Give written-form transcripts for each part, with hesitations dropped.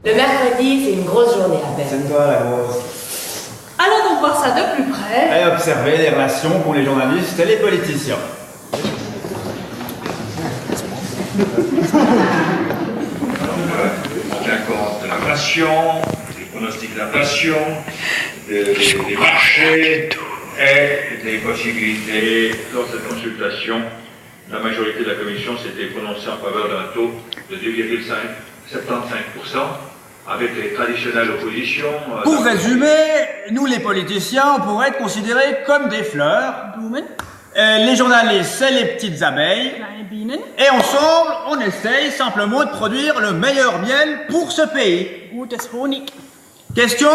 Le mercredi, c'est une grosse journée à Berne. C'est toi la grosse. Allons donc voir ça de plus près. Et observer les relations qu'ont les journalistes et les politiciens. On tient compte de l'inflation, des pronostics d'inflation, des marchés et des possibilités. Dans cette consultation, la majorité de la commission s'était prononcée en faveur d'un taux de 2,75%, avec les traditionnelles oppositions. Pour résumer, nous les politiciens, on pourrait être considérés comme des fleurs. Blumen, Les journalistes, c'est les petites abeilles. kleine Bienen, Et ensemble, on essaye simplement de produire le meilleur miel pour ce pays. gutes Honig. Question?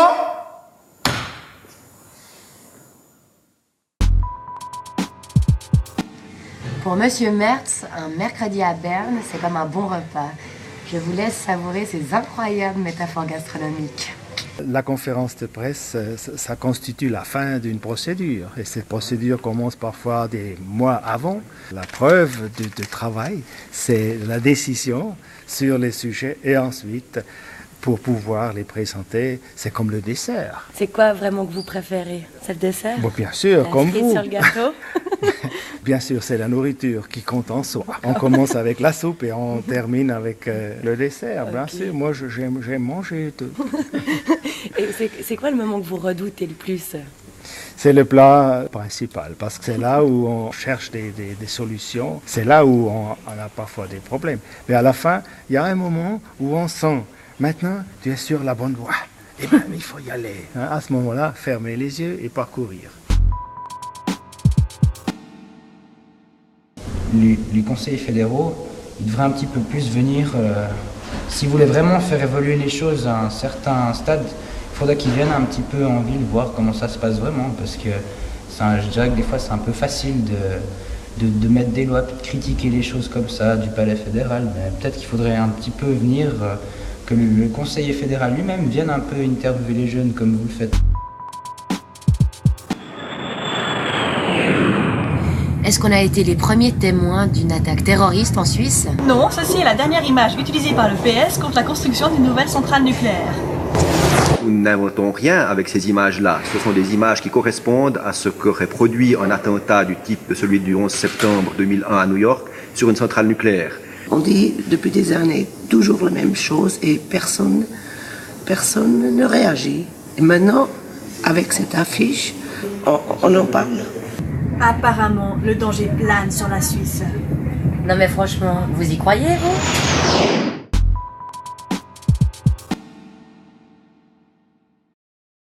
Pour Monsieur Mertz, un mercredi à Berne, c'est comme un bon repas. Je vous laisse savourer ces incroyables métaphores gastronomiques. La conférence de presse, ça constitue la fin d'une procédure. Et cette procédure commence parfois des mois avant. La preuve de travail, c'est la décision sur les sujets et ensuite, pour pouvoir les présenter, c'est comme le dessert. C'est quoi vraiment que vous préférez? C'est le dessert? Bon, bien sûr, La comme cerise vous. sur le gâteau? Bien sûr, c'est la nourriture qui compte en soi. On commence avec la soupe et on termine avec le dessert. Bien sûr, moi j'aime manger tout. Et c'est quoi le moment que vous redoutez le plus? C'est le plat principal parce que c'est là où on cherche des solutions. C'est là où on a parfois des problèmes. Mais à la fin, il y a un moment où on sent, maintenant tu es sur la bonne voie. Et bien, il faut y aller. Hein, à ce moment-là, fermer les yeux et parcourir. Les conseillers fédéraux, ils devraient un petit peu plus venir, si vous voulez vraiment faire évoluer les choses à un certain stade, il faudrait qu'ils viennent un petit peu en ville voir comment ça se passe vraiment, parce que je dirais que des fois c'est un peu facile de mettre des lois, de critiquer les choses comme ça du palais fédéral, mais peut-être qu'il faudrait un petit peu venir, que le conseiller fédéral lui-même vienne un peu interviewer les jeunes comme vous le faites. Est-ce qu'on a été les premiers témoins d'une attaque terroriste en Suisse? Non, ceci est la dernière image utilisée par le PS contre la construction d'une nouvelle centrale nucléaire. Nous n'inventons rien avec ces images-là. Ce sont des images qui correspondent à ce qu'aurait produit un attentat du type de celui du 11 septembre 2001 à New York sur une centrale nucléaire. On dit depuis des années toujours la même chose et personne ne réagit. Et maintenant, avec cette affiche, on en parle. Apparemment, le danger plane sur la Suisse. Non mais franchement, vous y croyez, vous?